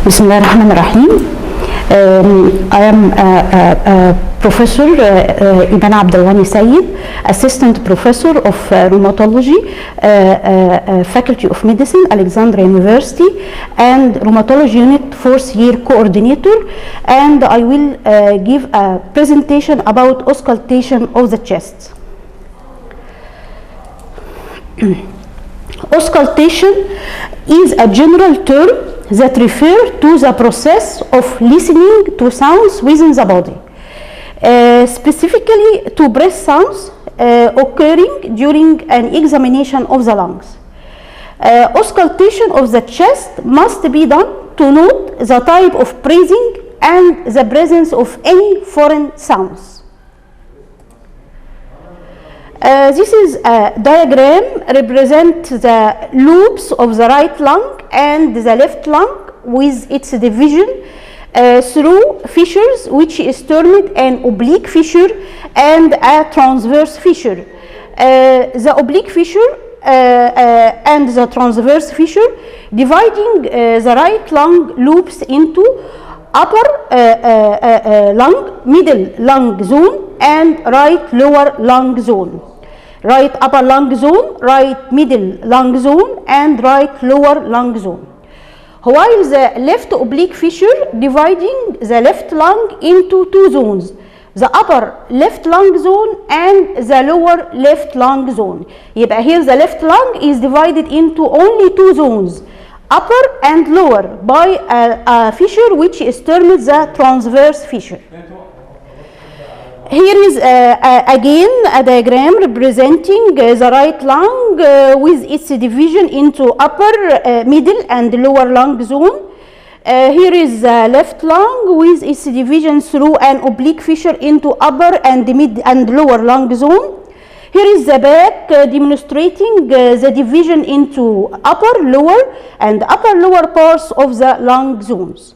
Bismillah ar-Rahman ar-Rahim. I am Professor Iman Abdelghani Sayed, Assistant Professor of Rheumatology, Faculty of Medicine, Alexandria University, and Rheumatology Unit 4th Year Coordinator, and I will give a presentation about auscultation of the chest. Auscultation is a general term that refers to the process of listening to sounds within the body, specifically to breath sounds occurring during an examination of the lungs. Auscultation of the chest must be done to note the type of breathing and the presence of any foreign sounds. This is a diagram represents the lobes of the right lung and the left lung with its division through fissures, which is termed an oblique fissure and a transverse fissure. The oblique fissure and the transverse fissure dividing the right lung lobes into upper lung, middle lung zone, and right lower lung zone. Right upper lung zone, right middle lung zone, and right lower lung zone. While the left oblique fissure dividing the left lung into two zones, the upper left lung zone and the lower left lung zone. يبقى here the left lung is divided into only two zones, upper and lower, by a fissure which is termed the transverse fissure. Here is again a diagram representing the right lung with its division into upper, middle, and lower lung zone. Here is the left lung with its division through an oblique fissure into upper and mid and lower lung zone. Here is the back demonstrating the division into upper, lower, and upper lower parts of the lung zones.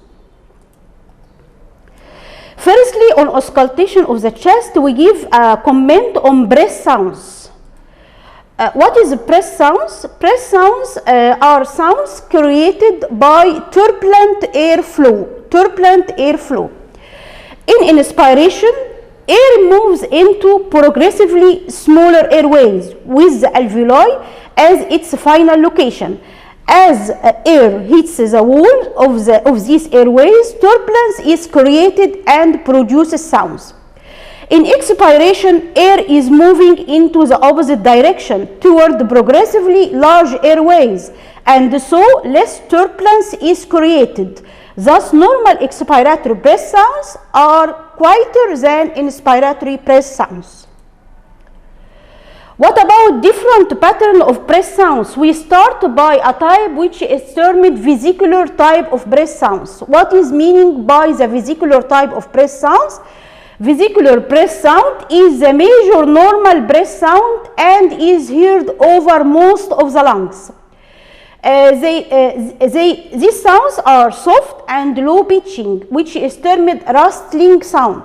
Firstly, on auscultation of the chest, we give a comment on breath sounds. What is breath sounds? Breath sounds are sounds created by turbulent airflow. Turbulent airflow. In inspiration, air moves into progressively smaller airways with the alveoli as its final location. As air hits the wall of these airways, turbulence is created and produces sounds. In expiration, air is moving into the opposite direction toward progressively large airways, and so less turbulence is created. Thus, normal expiratory breath sounds are quieter than inspiratory breath sounds. What about different pattern of breath sounds? We start by a type which is termed vesicular type of breath sounds. What is meaning by the vesicular type of breath sounds? Vesicular breath sound is the major normal breath sound and is heard over most of the lungs. These sounds are soft and low pitching, which is termed rustling sound.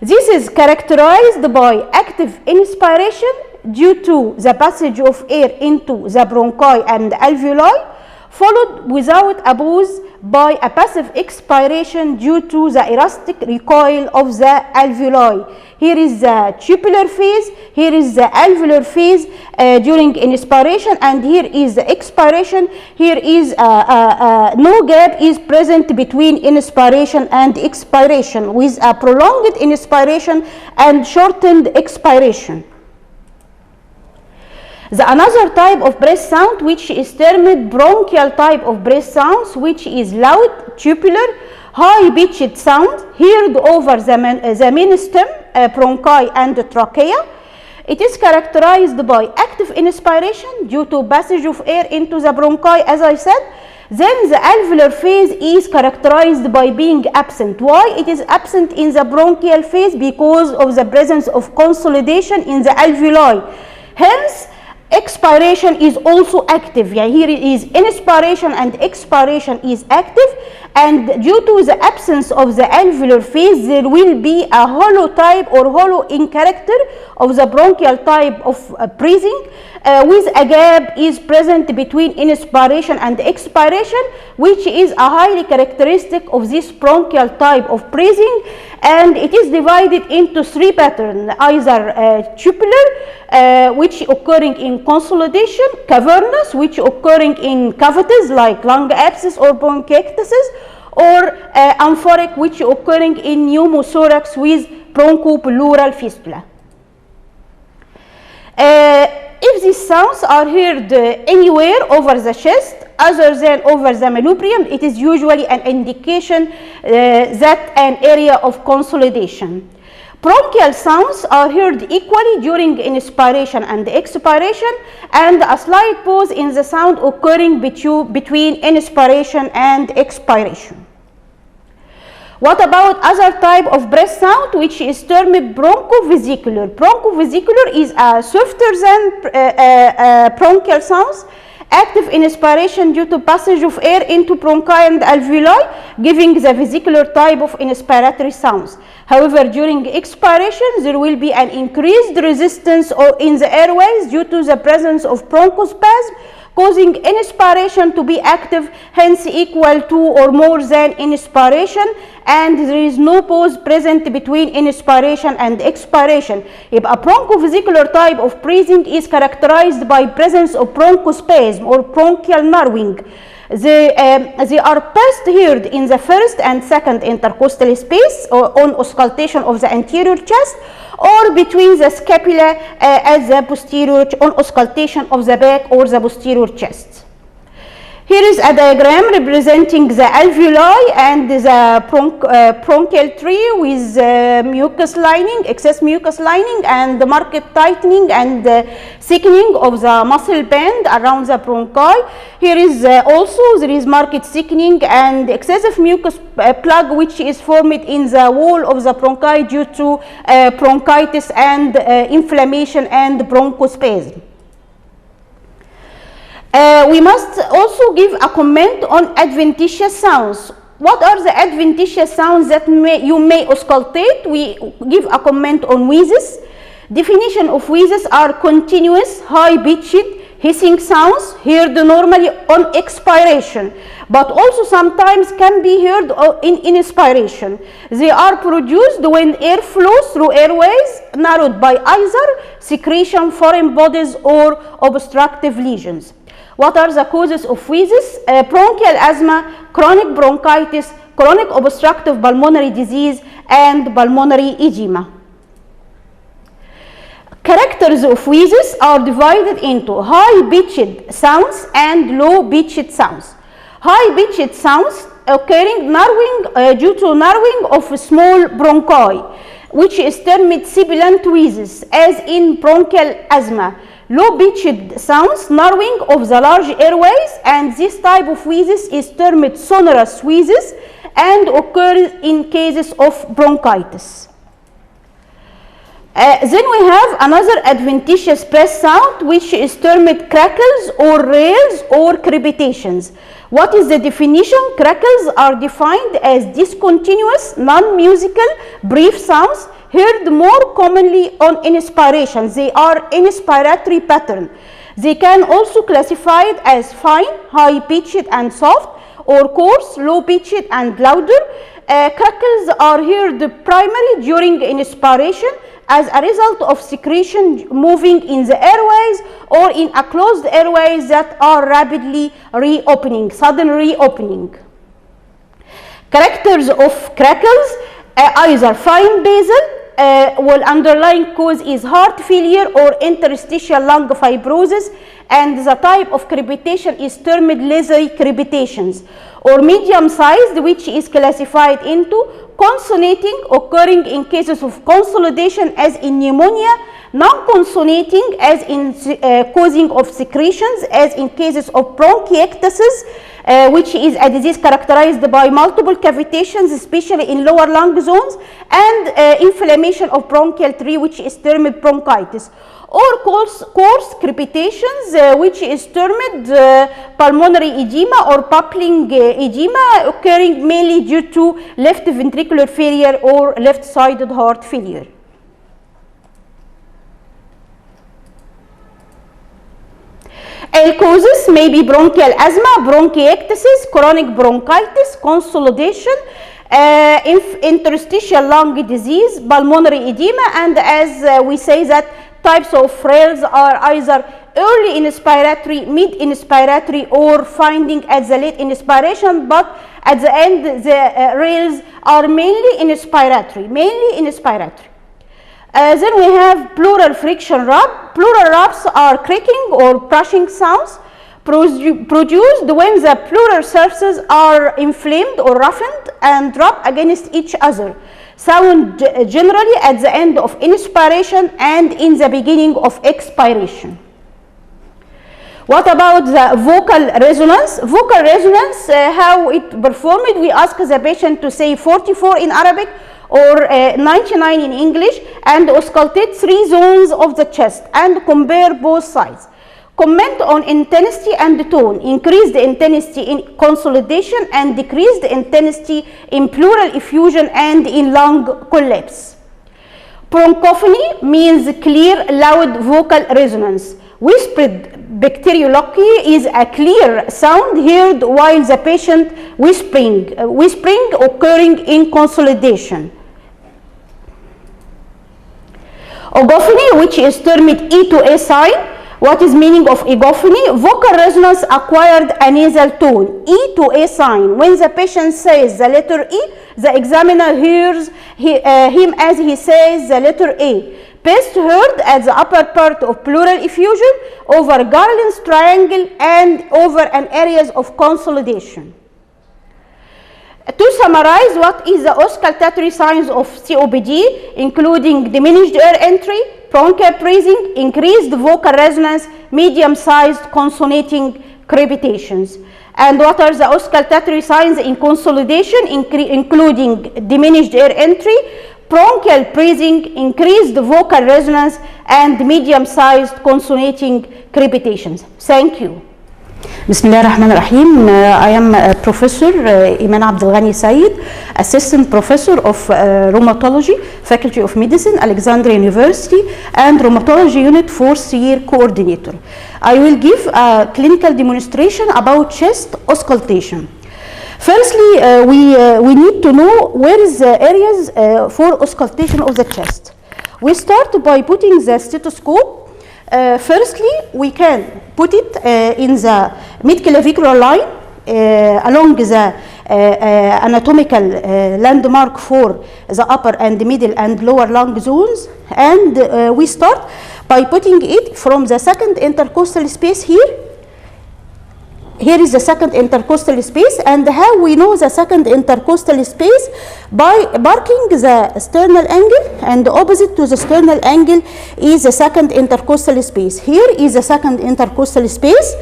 This is characterized by active inspiration due to the passage of air into the bronchi and alveoli, followed without a pause by a passive expiration due to the elastic recoil of the alveoli. Here is the tubular phase, here is the alveolar phase during inspiration, and here is the expiration. Here is no gap is present between inspiration and expiration, with a prolonged inspiration and shortened expiration. Another type of breath sound which is termed bronchial type of breath sounds, which is loud, tubular, high-pitched sound heard over the main stem, bronchi, and trachea. It is characterized by active inspiration due to passage of air into the bronchi, as I said. Then the alveolar phase is characterized by being absent. Why it is absent in the bronchial phase? Because of the presence of consolidation in the alveoli. Hence, expiration is also active. Yeah, here it is inspiration and expiration is active, and due to the absence of the alveolar phase, there will be a hollow type or hollow in character of the bronchial type of breathing, with a gap is present between inspiration and expiration, which is a highly characteristic of this bronchial type of breathing, and it is divided into three patterns, either tubular, which occurring in consolidation, cavernous, which occurring in cavities like lung abscess or bronchiectasis, or amphoric, which occurring in pneumothorax with bronchopleural fistula. If these sounds are heard anywhere over the chest other than over the manubrium, it is usually an indication that an area of consolidation. Bronchial sounds are heard equally during inspiration and expiration, and a slight pause in the sound occurring between inspiration and expiration. What about other type of breath sound, which is termed bronchovesicular? Bronchovesicular is a softer than bronchial sounds, active in inspiration due to passage of air into bronchi and alveoli, giving the vesicular type of inspiratory sounds. However, during expiration, there will be an increased resistance in the airways due to the presence of bronchospasm, causing inspiration to be active, hence equal to or more than inspiration, and there is no pause present between inspiration and expiration. If a bronchovesicular type of breathing is characterized by presence of bronchospasm or bronchial narrowing, they are best heard in the first and second intercostal space or on auscultation of the anterior chest, or between the scapula at the posterior on auscultation of the back or the posterior chest. Here is a diagram representing the alveoli and the bronchial tree with mucus lining, excess mucus lining, and the marked tightening and thickening of the muscle band around the bronchi. Here is also there is marked thickening and excessive mucus plug, which is formed in the wall of the bronchi due to bronchitis and inflammation and bronchospasm. We must also give a comment on adventitious sounds. What are the adventitious sounds that you may auscultate? We give a comment on wheezes. Definition of wheezes are continuous, high-pitched, hissing sounds heard normally on expiration, but also sometimes can be heard in inspiration. They are produced when air flows through airways narrowed by either secretion, foreign bodies, or obstructive lesions. What are the causes of wheezes? Bronchial asthma, chronic bronchitis, chronic obstructive pulmonary disease, and pulmonary edema. Characters of wheezes are divided into high-pitched sounds and low-pitched sounds. High-pitched sounds occurring narrowing due to narrowing of small bronchi, which is termed sibilant wheezes, as in bronchial asthma. Low-pitched sounds, narrowing of the large airways, and this type of wheezes is termed sonorous wheezes and occurs in cases of bronchitis. Then we have another adventitious breath sound, which is termed crackles or rails or crepitations. What is the definition? Crackles are defined as discontinuous, non-musical, brief sounds heard more commonly on inspiration. They are inspiratory pattern. They can also classified as fine, high-pitched and soft, or coarse, low-pitched and louder. Crackles are heard primarily during inspiration as a result of secretion moving in the airways or in a closed airways that are rapidly reopening, sudden reopening. Characters of crackles, either fine basal, well, underlying cause is heart failure or interstitial lung fibrosis, and the type of crepitation is termed lazy crepitations, or medium sized, which is classified into consonnating, occurring in cases of consolidation as in pneumonia, Non-consonating, as in causing of secretions, as in cases of bronchiectasis, which is a disease characterized by multiple cavitations, especially in lower lung zones, and inflammation of bronchial tree, which is termed bronchitis, or coarse crepitations, which is termed pulmonary edema or bubbling edema, occurring mainly due to left ventricular failure or left-sided heart failure. Causes may be bronchial asthma, bronchiectasis, chronic bronchitis, consolidation, interstitial lung disease, pulmonary edema, and as we say that types of rales are either early in inspiratory, mid inspiratory, or finding at the late inspiration, but at the end the rales are mainly inspiratory, then we have pleural friction rub. Pleural rubs are cracking or brushing sounds produced when the pleural surfaces are inflamed or roughened and rub against each other. Sound generally at the end of inspiration and in the beginning of expiration. What about the vocal resonance? Vocal resonance, how it performed, we ask the patient to say 44 in Arabic or 99 in English and auscultate 3 zones of the chest and compare both sides. Comment on intensity and tone, increased intensity in consolidation and decreased intensity in pleural effusion and in lung collapse. Bronchophony means clear, loud vocal resonance. Whispered bacterioloquy is a clear sound heard while the patient whispering occurring in consolidation. Ogophony, which is termed E to A sign. What is meaning of egophony? Vocal resonance acquired a nasal tone, E to A sign. When the patient says the letter E, the examiner hears him as he says the letter A. Best heard at the upper part of pleural effusion, over Garland's triangle, and over an areas of consolidation. To summarize, what is the auscultatory signs of COPD, including diminished air entry, bronchial breathing, increased vocal resonance, medium-sized consonnating crepitations. And what are the auscultatory signs in consolidation, including diminished air entry, bronchial breathing, increased vocal resonance, and medium-sized consonnating crepitations. Thank you. Bismillah ar-Rahman ar-Rahim. I am Professor Iman Abdelghani Said, Assistant Professor of Rheumatology, Faculty of Medicine, Alexandria University, and Rheumatology Unit 4th Year Coordinator. I will give a clinical demonstration about chest auscultation. Firstly, we need to know where is the areas for auscultation of the chest. We start by putting the stethoscope. Firstly, we can put it in the mid-clavicular line along the anatomical landmark for the upper and middle and lower lung zones, and we start by putting it from the second intercostal space here. Here is the second intercostal space, and how we know the second intercostal space? By marking the sternal angle, and opposite to the sternal angle is the second intercostal space. Here is the second intercostal space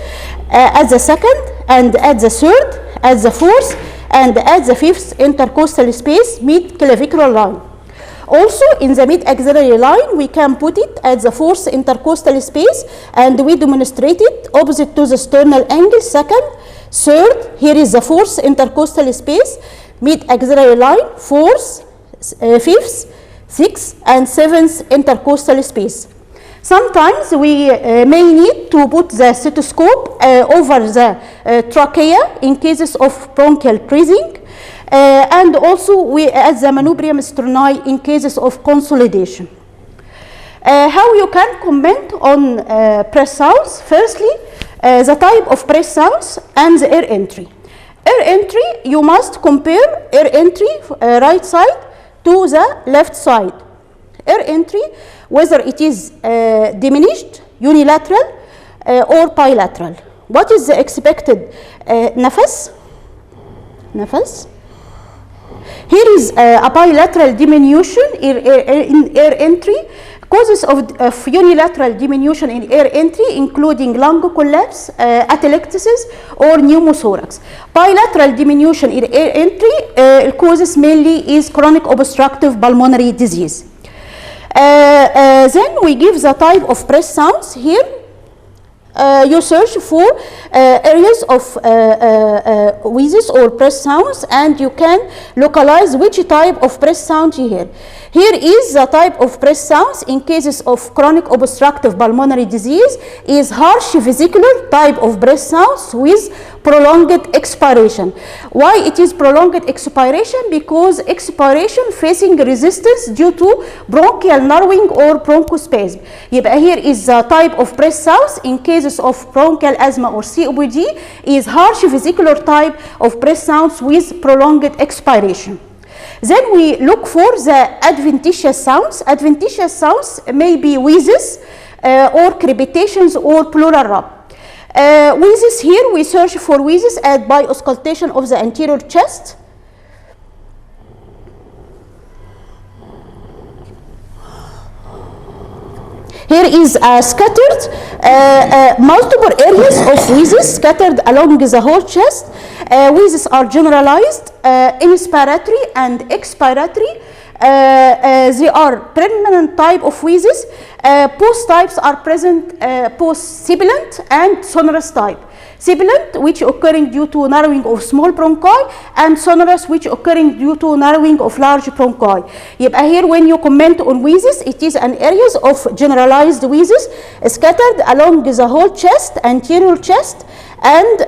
at the second and at the third, at the fourth and at the fifth intercostal space mid-clavicular line. Also in the mid-axillary line, we can put it at the fourth intercostal space, and we demonstrate it opposite to the sternal angle, second, third. Here is the fourth intercostal space, mid-axillary line, fourth, fifth, sixth, and seventh intercostal space. Sometimes we may need to put the stethoscope over the trachea in cases of bronchial breathing. And also we at the manubrium sterni in cases of consolidation. How you can comment on breath sounds? Firstly, the type of breath sounds and the air entry. Air entry, you must compare air entry right side to the left side. Air entry, whether it is diminished, unilateral, or bilateral. What is the expected nafas? Here is a bilateral diminution in air entry Causes of unilateral diminution in air entry including lung collapse, atelectasis, or pneumothorax. Bilateral diminution in air entry causes mainly is chronic obstructive pulmonary disease. Then we give the type of breath sounds here. You search for areas of wheezes or breath sounds, and you can localize which type of breath sound you hear. Here is the type of breath sounds in cases of chronic obstructive pulmonary disease is harsh vesicular type of breath sounds with prolonged expiration. Why it is prolonged expiration? Because expiration facing resistance due to bronchial narrowing or bronchospasm. يبقى here is the type of breath sounds in cases of bronchial asthma or COPD is harsh vesicular type of breath sounds with prolonged expiration. Then we look for the adventitious sounds. Adventitious sounds may be wheezes or crepitations or pleural rub. Wheezes, here we search for wheezes by auscultation of the anterior chest. Here is scattered multiple areas of wheezes scattered along the whole chest. Wheezes are generalized, inspiratory and expiratory. They are permanent type of wheezes. Both types are present, both sibilant and sonorous type. Sibilant, which occurring due to narrowing of small bronchi, and sonorous, which occurring due to narrowing of large bronchi. يبقى here when you comment on wheezes, it is an areas of generalized wheezes scattered along the whole chest, anterior chest, and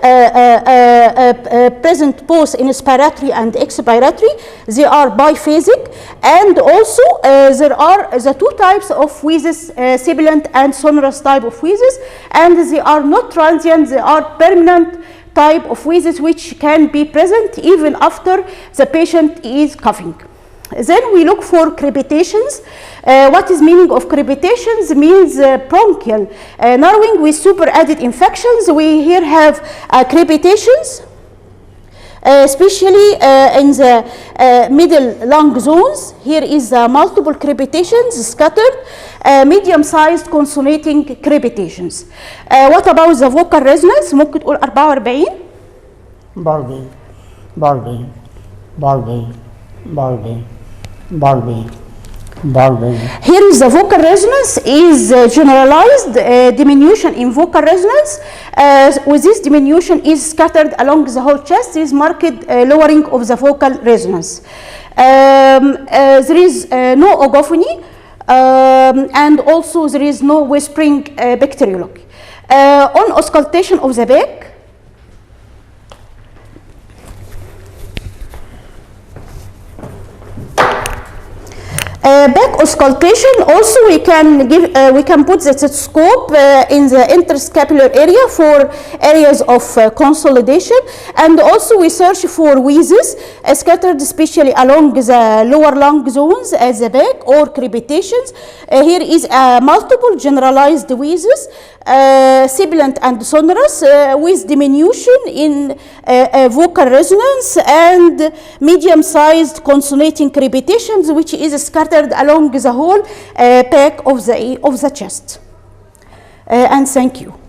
present both inspiratory and expiratory. They are biphasic, and also there are the two types of wheezes, sibilant and sonorous type of wheezes, and they are not transient, they are permanent type of wheezes which can be present even after the patient is coughing. Then we look for crepitations. What is meaning of crepitations? Means bronchial narrowing with superadded infections. We here have crepitations, especially in the middle lung zones. Here is multiple crepitations scattered, medium-sized consonnating crepitations. What about the vocal resonance? ممكن تقول 44. Barbie, Barbie, Barbie, Barbie, Barbie, Barbie. Here is the vocal resonance is generalized diminution in vocal resonance. With this diminution is scattered along the whole chest. Is marked lowering of the vocal resonance. There is no ogophony, and also there is no whispering bacteriology. On auscultation of the back, back auscultation also we can put the stethoscope in the interscapular area for areas of consolidation, and also we search for wheezes scattered especially along the lower lung zones at the back or crepitations. Here is multiple generalized wheezes, sibilant and sonorous, with diminution in vocal resonance and medium-sized consonnating crepitations, which is scattered along the whole back of the chest. And thank you.